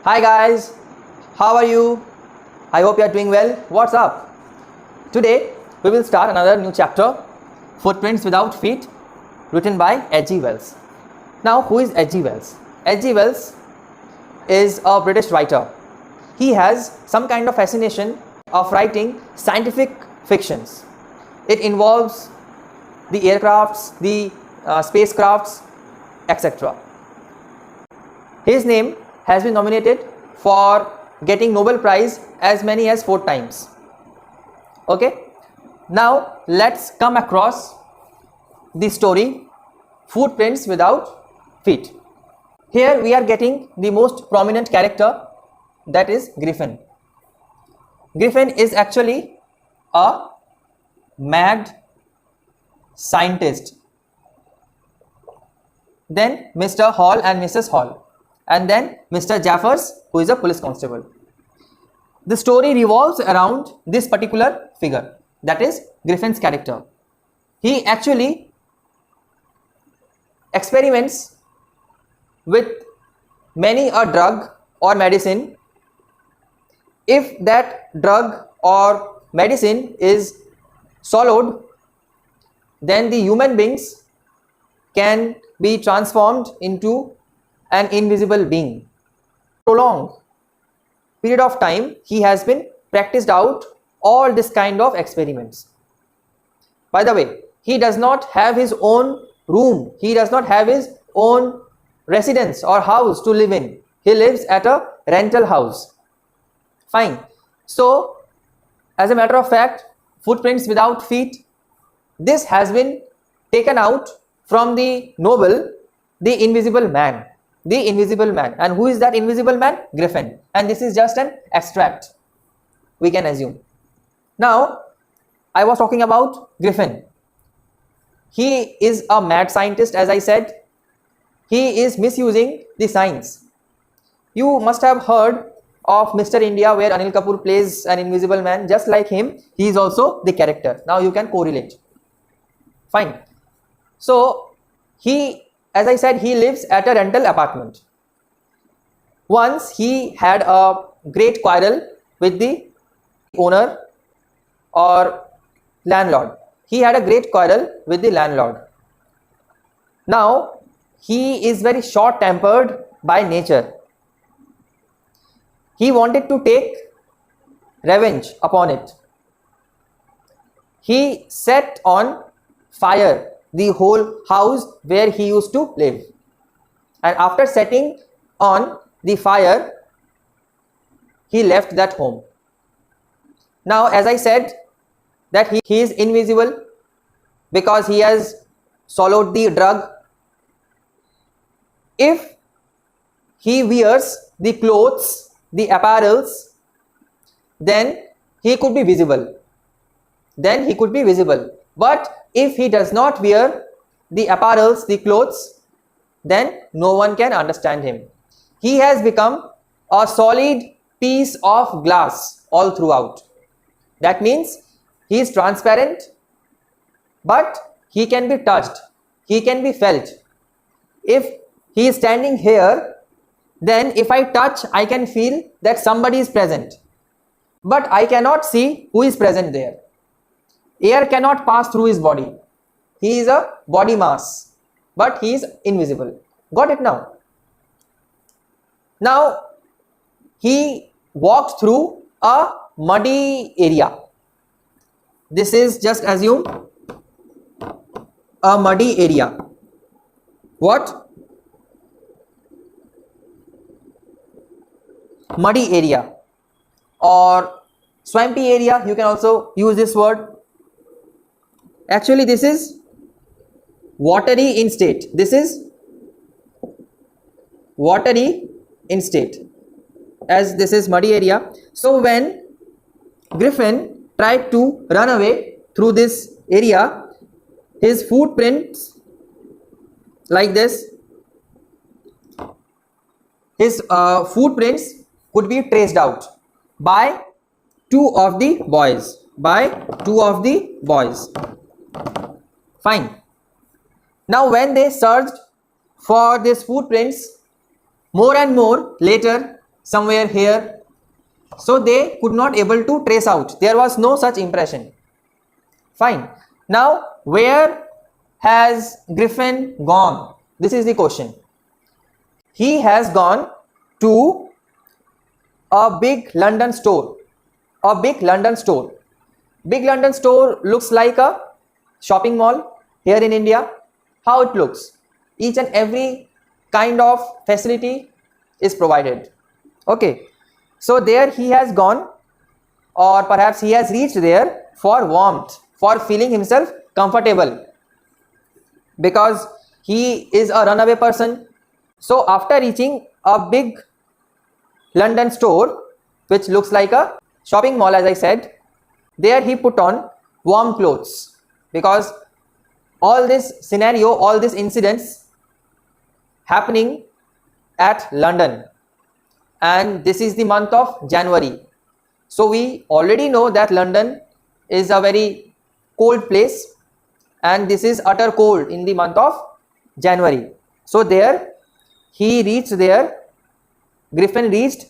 Hi guys, how are you? I hope you are doing well. What's up? Today we will start another new chapter, Footprints Without Feet, written by H.G. Wells. Now, who is H.G. Wells? H.G. Wells is a British writer. He has some kind of fascination of writing scientific fictions. It involves the aircrafts, the spacecrafts, etc. His name has been nominated for getting Nobel Prize as many as 4 times. Okay, now let's come across the story Footprints Without Feet. Here we are getting the most prominent character, that is Griffin. Griffin is actually a mad scientist. Then Mr. Hall and Mrs. Hall, and then Mr. Jaffers, who is a police constable. The story revolves around this particular figure, that is Griffin's character. He actually experiments with many a drug or medicine. If that drug or medicine is swallowed, then the human beings can be transformed into an invisible being. Prolonged period of time, he has been practiced out all this kind of experiments. By the way, he does not have his own room, he does not have his own residence or house to live in. He lives at a rental house. Fine. So, as a matter of fact, Footprints Without Feet, this has been taken out from the novel The Invisible Man. The Invisible Man. And who is that invisible man? Griffin. And this is just an extract, we can assume. Now, I was talking about Griffin. He is a mad scientist, as I said. He is misusing the science. You must have heard of Mr. India, where Anil Kapoor plays an invisible man. Just like him, he is also the character. Now you can correlate. Fine. So, as I said, he lives at a rental apartment. Once he had a great quarrel with the owner or landlord. He had a great quarrel with the landlord. Now, he is very short-tempered by nature. He wanted to take revenge upon it. He set on fire the whole house where he used to live. And after setting on the fire, he left that home. Now, as I said, that he is invisible because he has swallowed the drug. If he wears the clothes, the apparels, then he could be visible. But if he does not wear the apparels, the clothes, then no one can understand him. He has become a solid piece of glass all throughout. That means he is transparent, but he can be touched, he can be felt. If he is standing here, then if I touch, I can feel that somebody is present. But I cannot see who is present there. Air cannot pass through his body. He is a body mass, but he is invisible. Got it now? Now, he walked through a muddy area. This is, just assume, a muddy area. What? Muddy area or swampy area, you can also use this word. Actually, this is watery in state. This is watery in state, as this is muddy area. So when Griffin tried to run away through this area, his footprints, like this, his footprints could be traced out by two of the boys. Fine. Now, when they searched for these footprints, more and more later, somewhere here. So they could not able to trace out. There was no such impression. Fine. Now where has Griffin gone? This is the question. He has gone to a big London store. A big London store. Big London store looks like a shopping mall here in India. How it looks? Each and every kind of facility is provided. Okay. So there he has gone, or perhaps he has reached there for warmth, for feeling himself comfortable, because he is a runaway person. So after reaching a big London store, which looks like a shopping mall, as I said, there he put on warm clothes, because all this scenario, all these incidents happening at London, and this is the month of January. So we already know that London is a very cold place, and this is utter cold in the month of January. So there he reached there. Griffin reached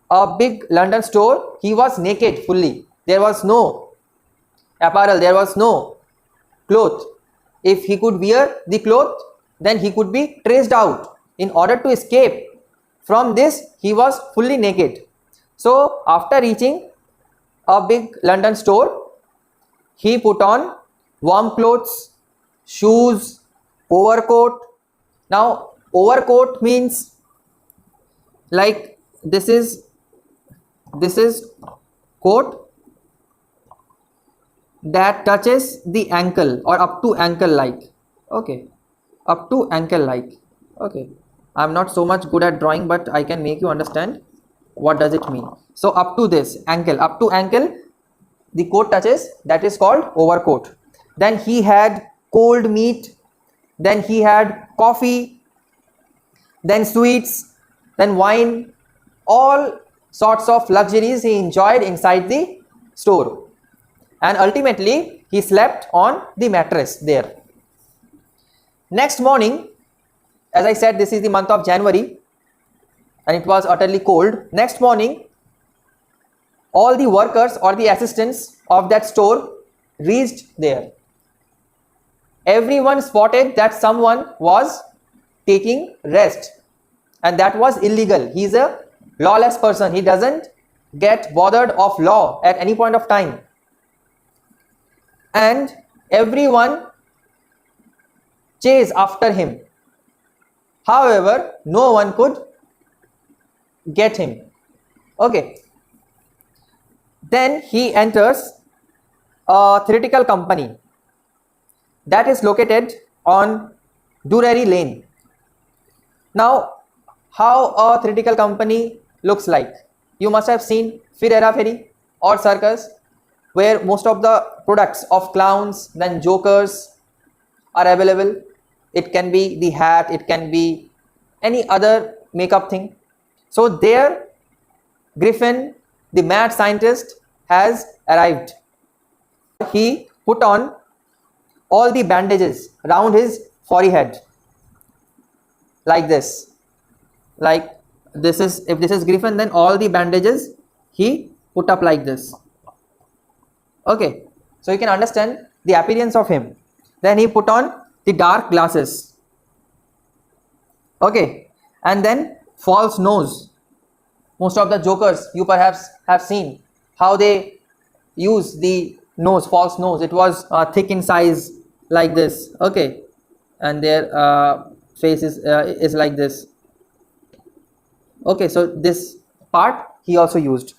a big London store. He was naked fully. There was no apparel, there was no cloth. If he could wear the cloth, then he could be traced out. In order to escape from this, he was fully naked. So after reaching a big London store, he put on warm clothes, shoes, overcoat. Now overcoat means like this is coat that touches the ankle or up to ankle like. Okay, up to ankle like. Okay, I'm not so much good at drawing, but I can make you understand what does it mean. So up to this ankle, up to ankle, the coat touches, that is called overcoat. Then he had cold meat, then he had coffee, then sweets, then wine, all sorts of luxuries he enjoyed inside the store, and ultimately he slept on the mattress there. Next morning, as I said, this is the month of January and it was utterly cold. Next morning, all the workers or the assistants of that store reached there. Everyone spotted that someone was taking rest, and that was illegal. He is a lawless person. He doesn't get bothered of law at any point of time. And everyone chased after him. However, no one could get him. Okay. Then he enters a theatrical company that is located on Drury Lane. Now, how a theatrical company looks like? You must have seen Fir-Hera Fairy or circus, where most of the products of clowns, then jokers are available. It can be the hat, it can be any other makeup thing. So there Griffin, the mad scientist, has arrived. He put on all the bandages around his forehead like this. Like this is, if this is Griffin, then all the bandages he put up like this. Okay, so you can understand the appearance of him. Then he put on the dark glasses. Okay, and then false nose. Most of the jokers, you perhaps have seen how they use the nose, false nose. It was thick in size like this. Okay, and their face is like this. Okay, so this part he also used.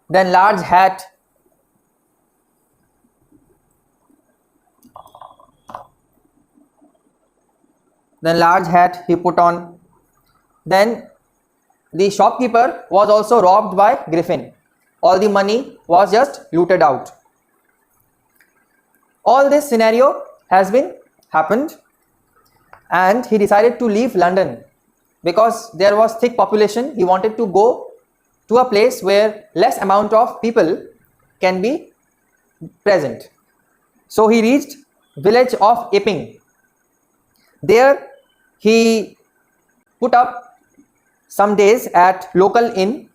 Then large hat. Then large hat he put on. Then the shopkeeper was also robbed by Griffin. All the money was just looted out. All this scenario has been happened, and he decided to leave London because there was thick population. He wanted to go to a place where less amount of people can be present. So he reached village of Epping. There he put up some days at local inn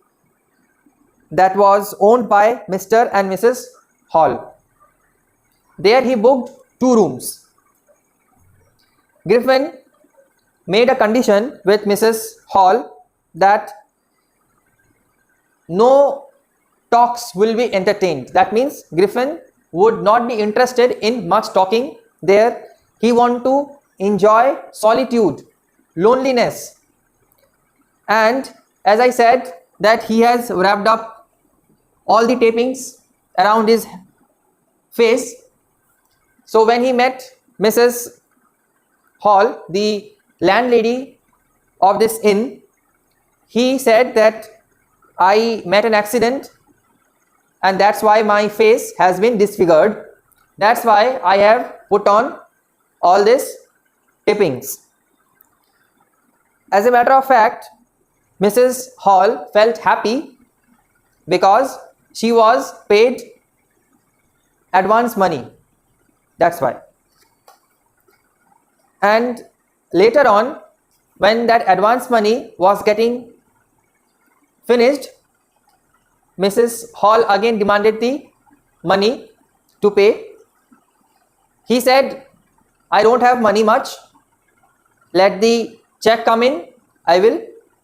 that was owned by Mr. and Mrs. Hall. There he booked 2 rooms. Griffin made a condition with Mrs. Hall that no talks will be entertained. That means Griffin would not be interested in much talking there. He want to enjoy solitude, loneliness. And as I said that he has wrapped up all the tapings around his face. So when he met Mrs. Hall, the landlady of this inn, he said that I met an accident and that's why my face has been disfigured. That's why I have put on all these tapings. As a matter of fact, Mrs. Hall felt happy because she was paid advance money. That's why. And later on, when that advance money was getting finished, Mrs. Hall again demanded the money to pay. He said, I don't have money much. Let the check come in. I will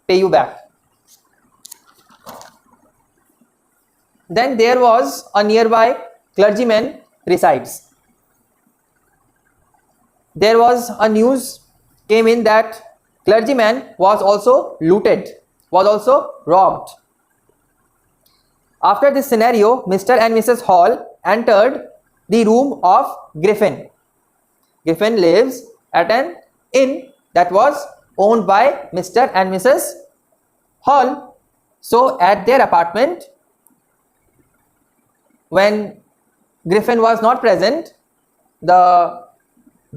pay you back. Then there was a nearby clergyman resides. There was a news came in that clergyman was also looted, was also robbed. After this scenario, Mr. and Mrs. Hall entered the room of Griffin. Griffin lives at an inn that was owned by Mr. and Mrs. Hall. So at their apartment, when Griffin was not present, the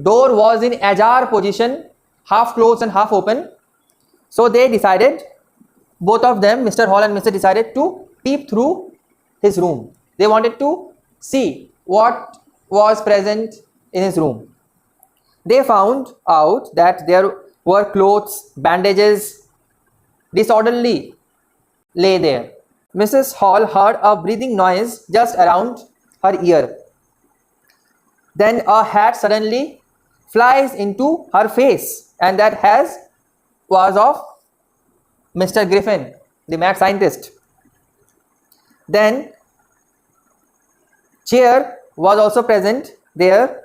door was in ajar position, half closed and half open. So they decided, both of them, Mr. Hall and Mr. decided to peep through his room. They wanted to see what was present in his room. They found out that there were clothes, bandages, disorderly lay there. Mrs. Hall heard a breathing noise just around her ear. Then a hat suddenly flies into her face, and that hat was of Mr. Griffin, the mad scientist. Then chair was also present there.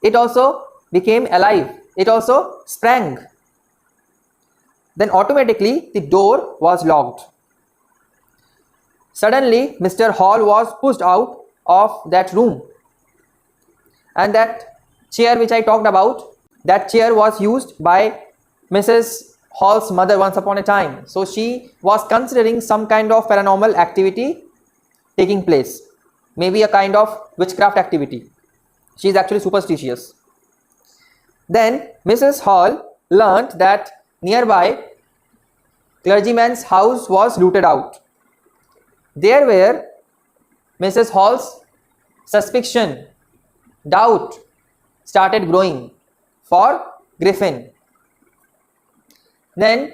It also became alive. It also sprang. Then automatically the door was locked. Suddenly Mr. Hall was pushed out of that room, and that chair which I talked about, that chair was used by Mrs. Hall's mother once upon a time. So she was considering some kind of paranormal activity taking place, maybe a kind of witchcraft activity. She is actually superstitious. Then Mrs. Hall learnt that nearby clergyman's house was looted out. There where Mrs. Hall's suspicion, doubt started growing for Griffin. Then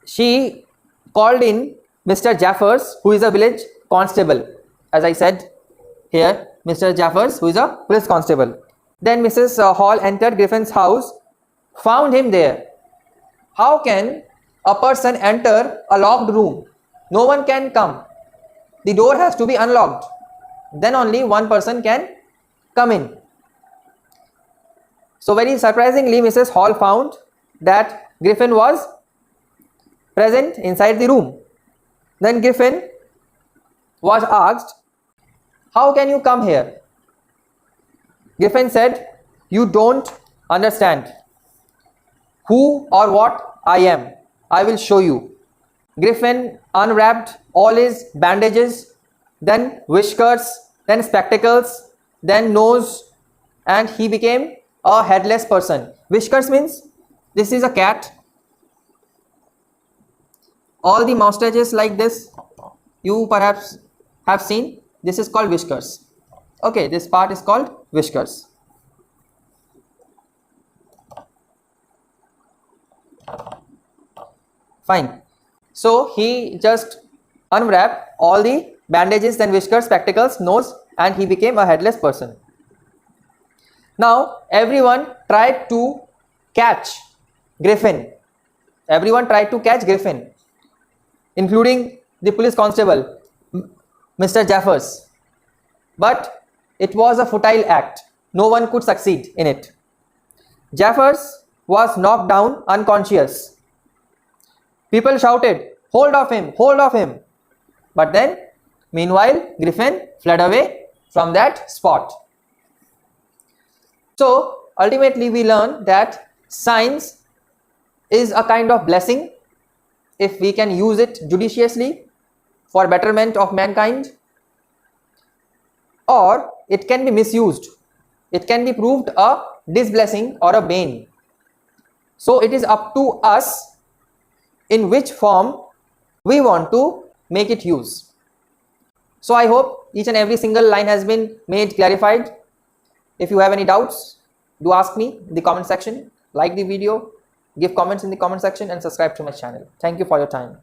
she called in Mr. Jaffers, who is a village constable. As I said here, Mr. Jaffers, who is a police constable. Then Mrs. Hall entered Griffin's house, found him there. How can a person enter a locked room? No one can come. The door has to be unlocked. Then only one person can come in. So very surprisingly, Mrs. Hall found that Griffin was present inside the room. Then Griffin was asked, how can you come here? Griffin said, you don't understand who or what I am. I will show you. Griffin unwrapped all his bandages, then whiskers, then spectacles, then nose, and he became a headless person. Whiskers means this is a cat. All the mustaches like this, you perhaps have seen. This is called whiskers. Okay, this part is called whiskers. Fine. So he just unwrapped all the bandages, then whiskers, spectacles, nose, and he became a headless person. Now everyone tried to catch Griffin. Everyone tried to catch Griffin, including the police constable, Mr. Jaffers. But it was a futile act. No one could succeed in it. Jaffers was knocked down unconscious. People shouted, "Hold off him, hold off him." But then, meanwhile, Griffin fled away from that spot. So, ultimately we learn that science is a kind of blessing if we can use it judiciously for betterment of mankind, or it can be misused. It can be proved a disblessing or a bane. So it is up to us in which form we want to make it use. So I hope each and every single line has been made clarified. If you have any doubts, do ask me in the comment section. Like the video, give comments in the comment section, and subscribe to my channel. Thank you for your time.